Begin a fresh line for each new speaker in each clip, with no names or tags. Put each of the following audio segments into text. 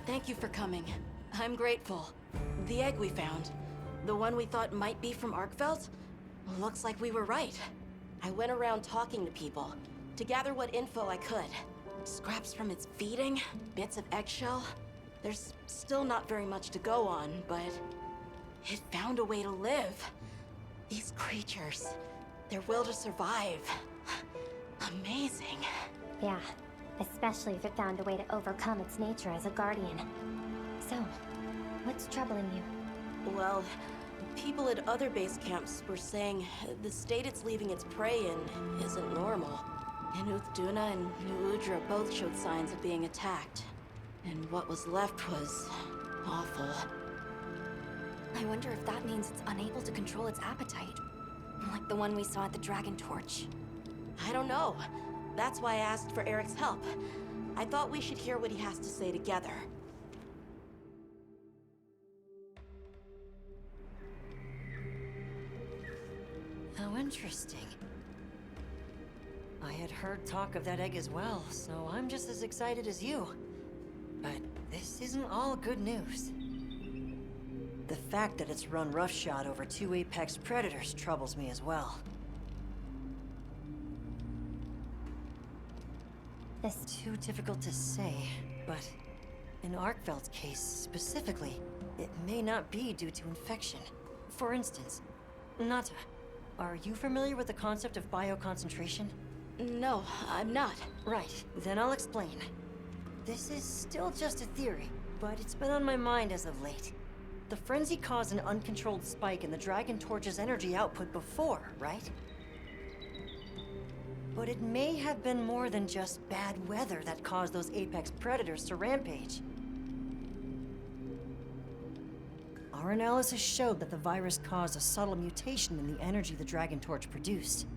Thank you for coming. I'm grateful. The egg we found, the one we thought might be from Arkveld, looks like we were right. I went around talking to people to gather what info I could. Scraps from its feeding, bits of eggshell. There's still not very much to go on, but it found a way to live. These creatures, their will to survive. Amazing.
Yeah, especially if it found a way to overcome its nature as a guardian. So, what's troubling you?
Well, people at other base camps were saying the state it's leaving its prey in isn't normal. And Uthduna and New Udra both showed signs of being attacked. And what was left was awful.
I wonder if that means it's unable to control its appetite. Like the one we saw at the Dragon Torch.
I don't know. That's why I asked for Eric's help. I thought we should hear what he has to say together.
How interesting. I had heard talk of that egg as well, so I'm just as excited as you. But this isn't all good news. The fact that it's run roughshod over 2 apex predators troubles me as well.
This
Too difficult to say, but in Arkveld's case specifically, it may not be due to infection. For instance, Nata, are you familiar with the concept of bioconcentration?
No, I'm not.
Right, then I'll explain. This is still just a theory, but it's been on my mind as of late. The frenzy caused an uncontrolled spike in the Dragon Torch's energy output before, right? But it may have been more than just bad weather that caused those apex predators to rampage. Our analysis showed that the virus caused a subtle mutation in the energy the Dragon Torch produced.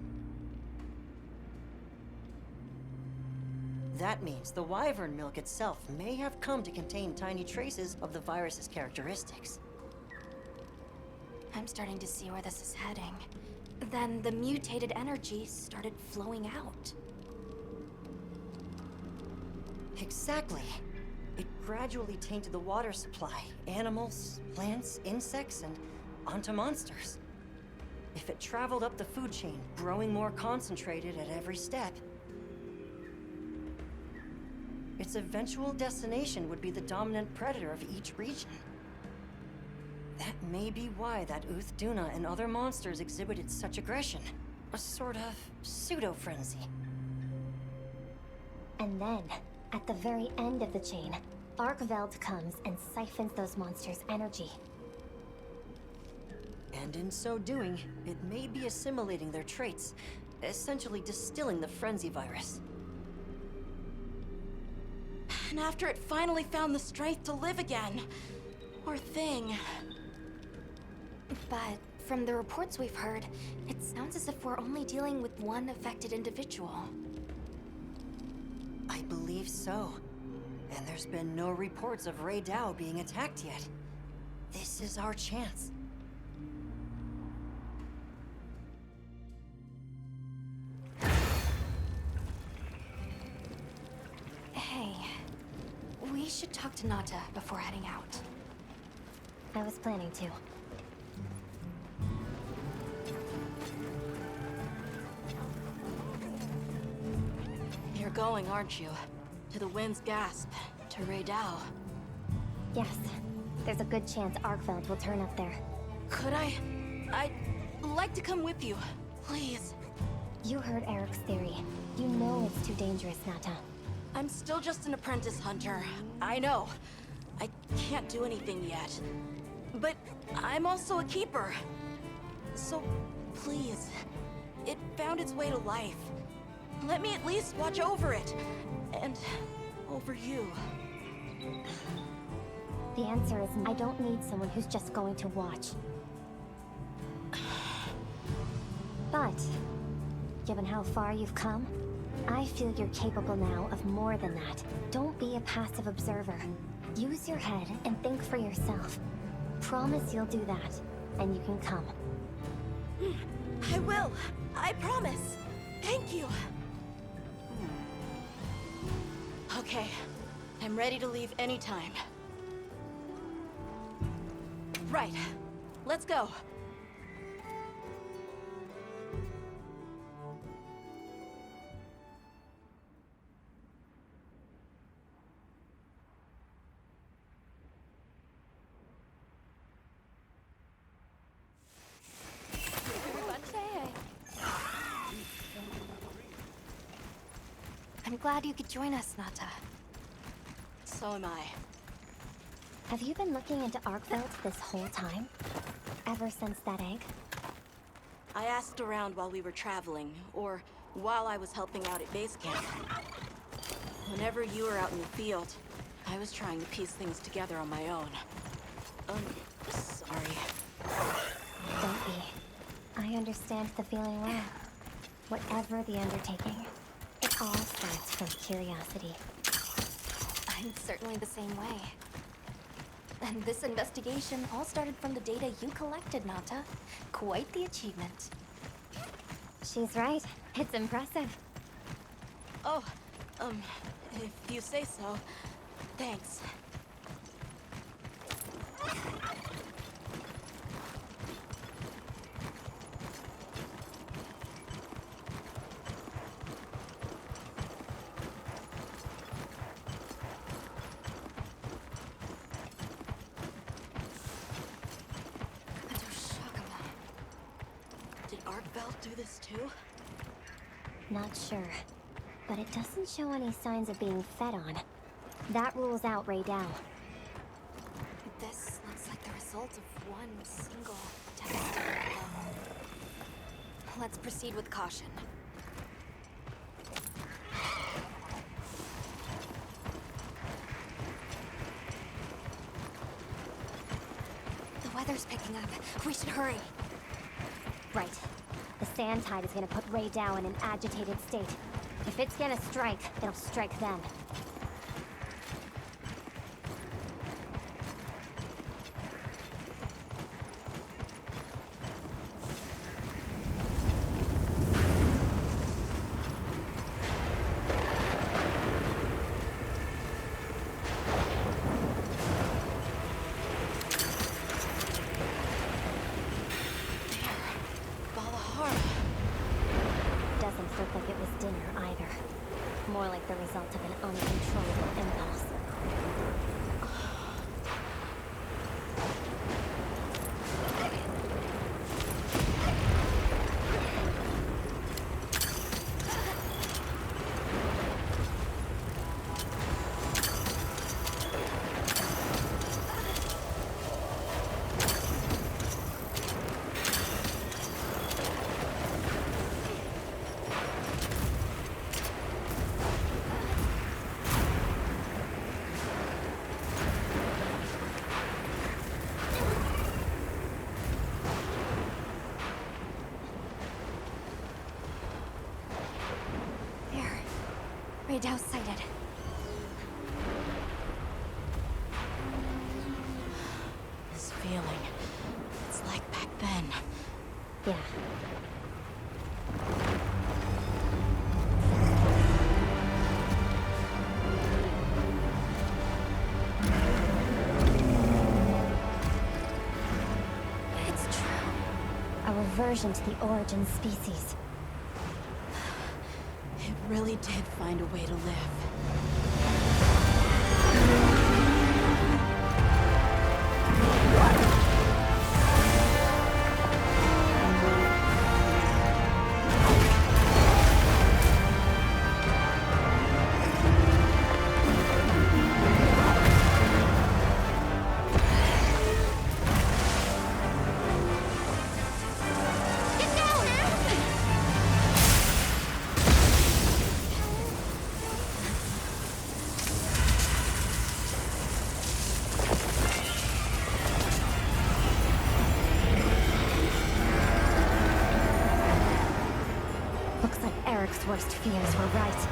That means the wyvern milk itself may have come to contain tiny traces of the virus's characteristics.
I'm starting to see where this is heading. Then the mutated energy started flowing out.
Exactly. It gradually tainted the water supply, animals, plants, insects, and onto monsters. If it traveled up the food chain, growing more concentrated at every step, its eventual destination would be the dominant predator of each region. That may be why that Uthduna and other monsters exhibited such aggression. A sort of pseudo-frenzy.
And then, at the very end of the chain, Arkveld comes and siphons those monsters' energy.
And in so doing, it may be assimilating their traits, essentially distilling the frenzy virus.
And after it finally found the strength to live again, poor thing.
But from the reports we've heard, it sounds as if we're only dealing with one affected individual.
I believe so. And there's been no reports of Rey Dao being attacked yet. This is our chance.
Hey, we should talk to Nata before heading out.
I was planning to.
You're going, aren't you? To the Wind's Gasp, to Rey Dao.
Yes, there's a good chance Arkveld will turn up there.
Could I? I'd like to come with you, please.
You heard Eric's theory. You know it's too dangerous, Nata.
I'm still just an apprentice hunter. I know. I can't do anything yet. But I'm also a keeper. So, please, it found its way to life. Let me at least watch over it. And over you.
The answer is I don't need someone who's just going to watch. But, given how far you've come, I feel you're capable now of more than that. Don't be a passive observer. Use your head and think for yourself. Promise you'll do that, and you can come.
I will. I promise. Thank you. Okay. I'm ready to leave anytime. Right. Let's go.
I'm glad you could join us, Nata.
So am I.
Have you been looking into Arkveld this whole time? Ever since that egg?
I asked around while we were traveling, or while I was helping out at base camp. Whenever you were out in the field, I was trying to piece things together on my own. Sorry.
Don't be. I understand the feeling well. Whatever the undertaking, it all starts from curiosity.
I'm certainly the same way. And this investigation all started from the data you collected, Nata. Quite the achievement.
She's right. It's impressive.
Oh, if you say so, thanks. Did Arkveld do this too?
Not sure. But it doesn't show any signs of being fed on. That rules out Ray Dow.
This looks like the result of one single devastating blow. Let's proceed with caution. The weather's picking up. We should hurry.
Right. The sand tide is gonna put Ray Dow in an agitated state. If it's gonna strike, it'll strike then. Doesn't look like it was dinner either. More like the result of an uncontrollable impulse.
Ray Dow sighted.
This feeling, it's like back then.
Yeah.
It's true.
A reversion to the origin species.
It really did find a way to live.
Looks like Eric's worst fears were right.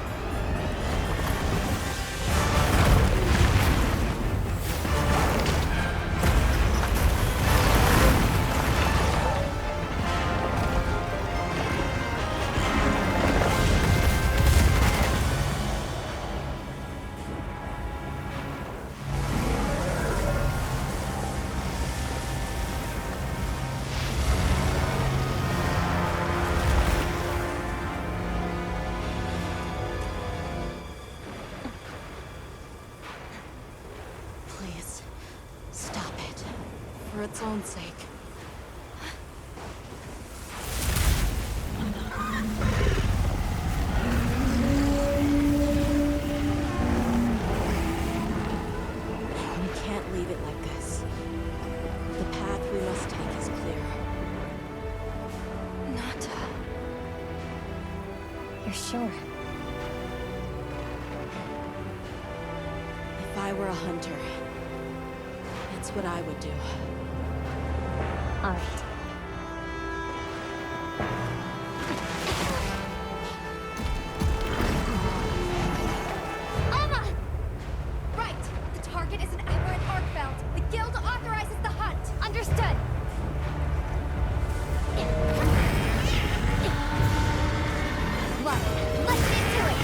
for its own sake. We can't leave it like this. The path we must take is clear.
Nata.
You're sure?
If I were a hunter, it's what I would do.
All right.
Alma! Right! The target is an aberrant Arkveld. The guild authorizes the hunt. Understood. Look, let's get to it!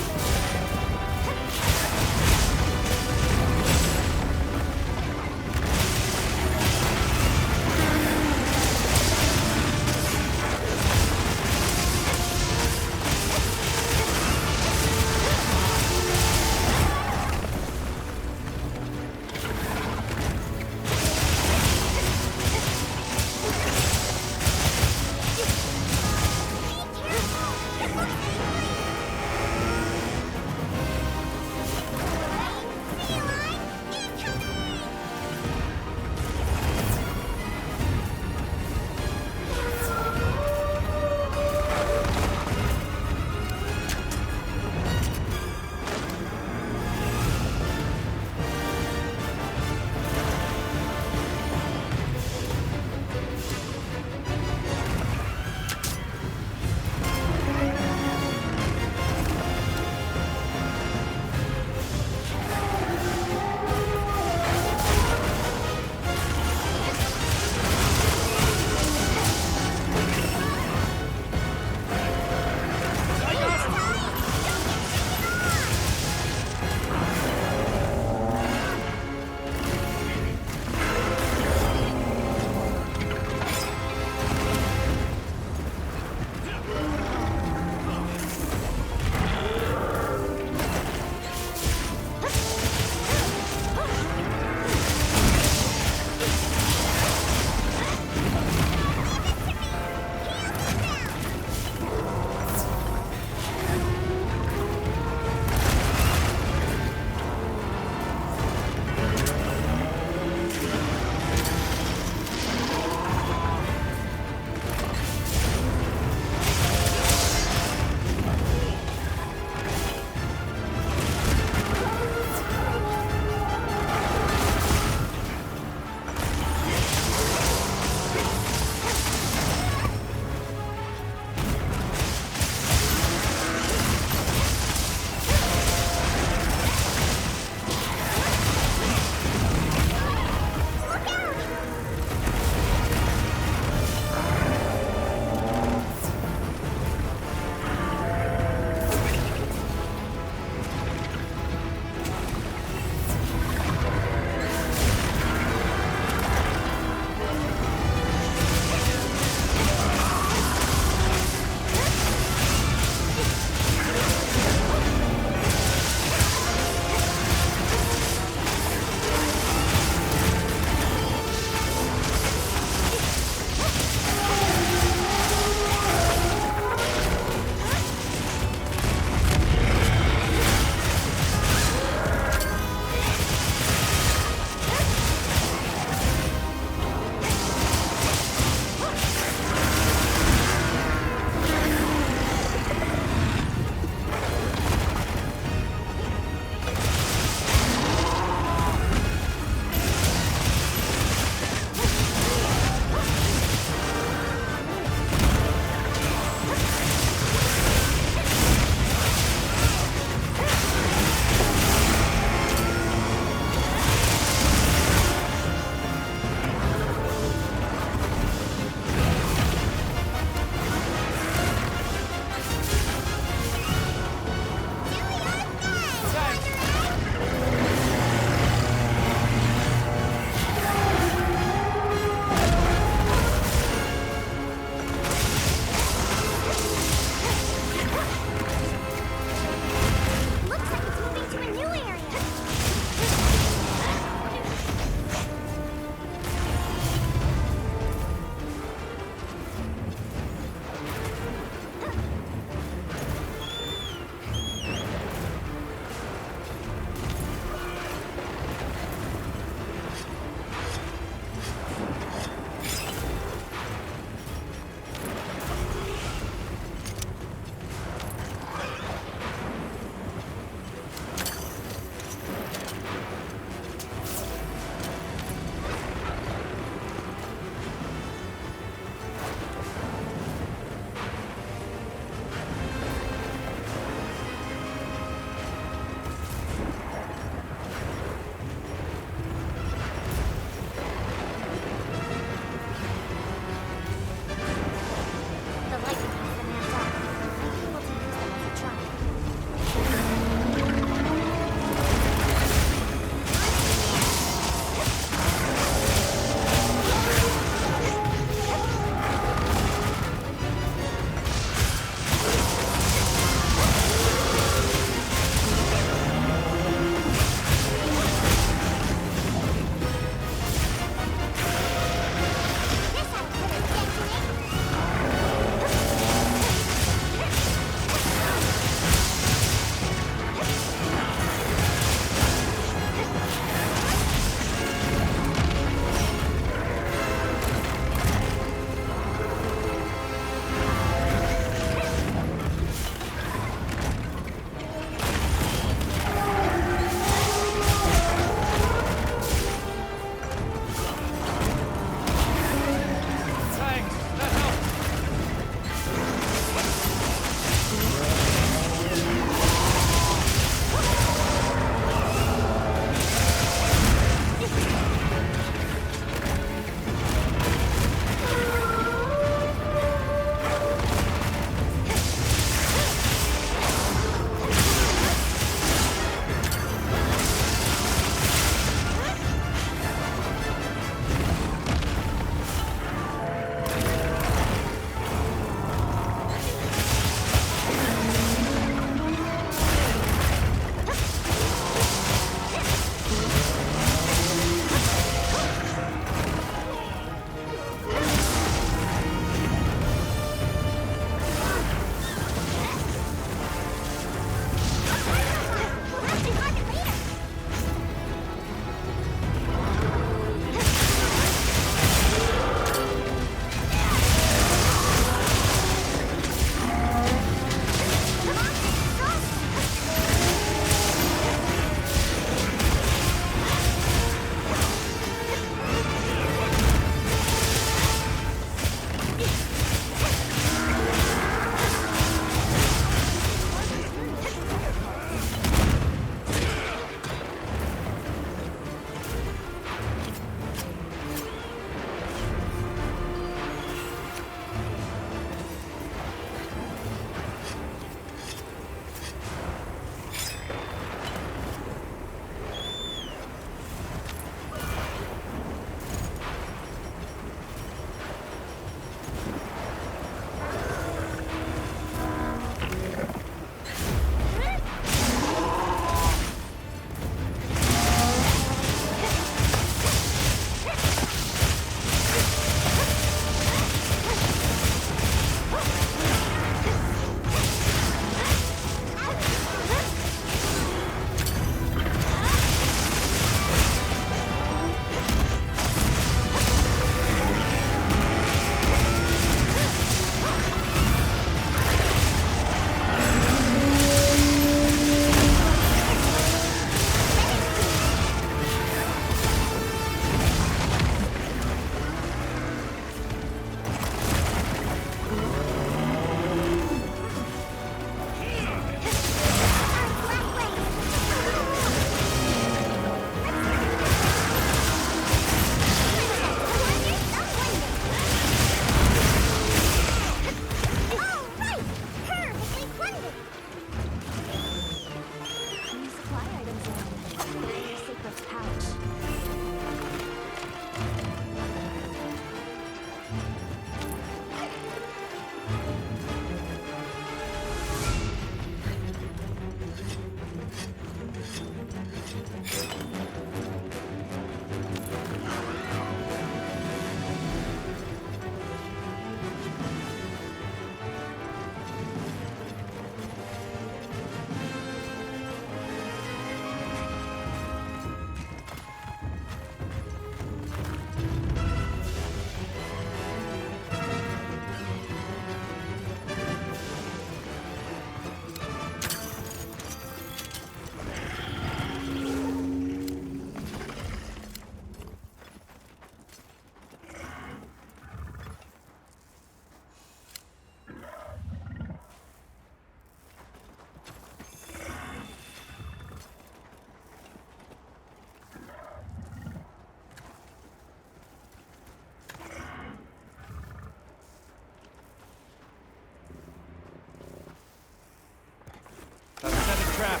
trap.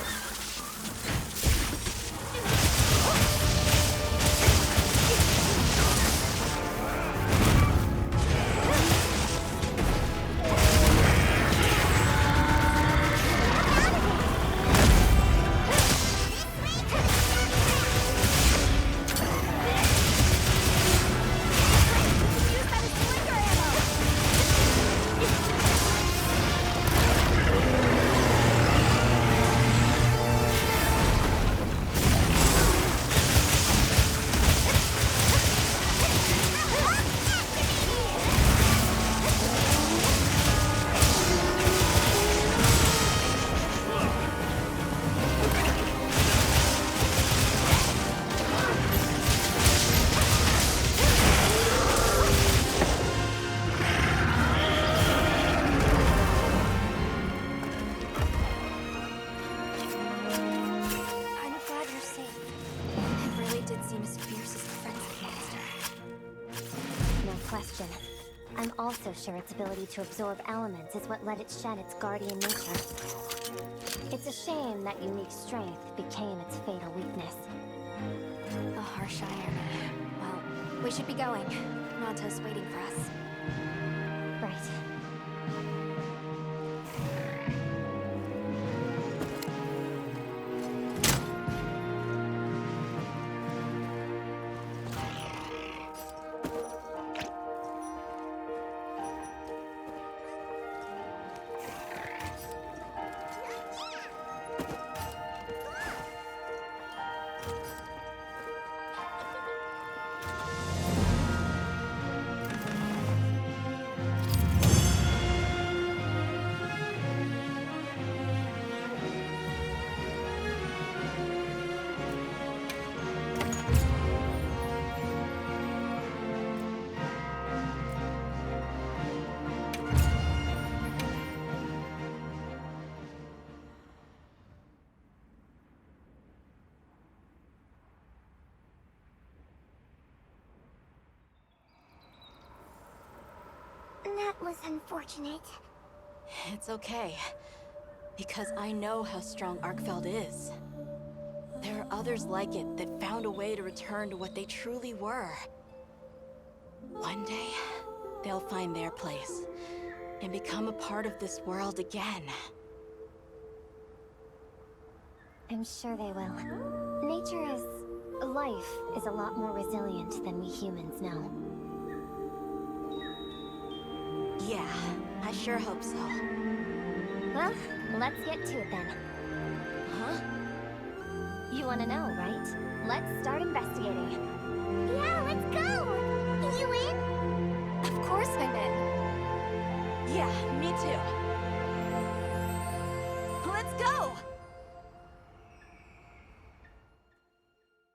I'm glad you're safe. It really did seem as fierce as the frenzy monster.
No question. I'm also sure its ability to absorb elements is what let it shed its guardian nature. It's a shame that unique strength became its fatal weakness.
A harsh irony. Well, we should be going. Nata's waiting for us.
Right. That was unfortunate.
It's okay. Because I know how strong Arkveld is. There are others like it that found a way to return to what they truly were. One day, they'll find their place and become a part of this world again.
I'm sure they will. Life is a lot more resilient than we humans know.
Yeah, I sure hope so.
Well, let's get to it then.
Huh?
You want to know, right? Let's start investigating.
Yeah, let's go!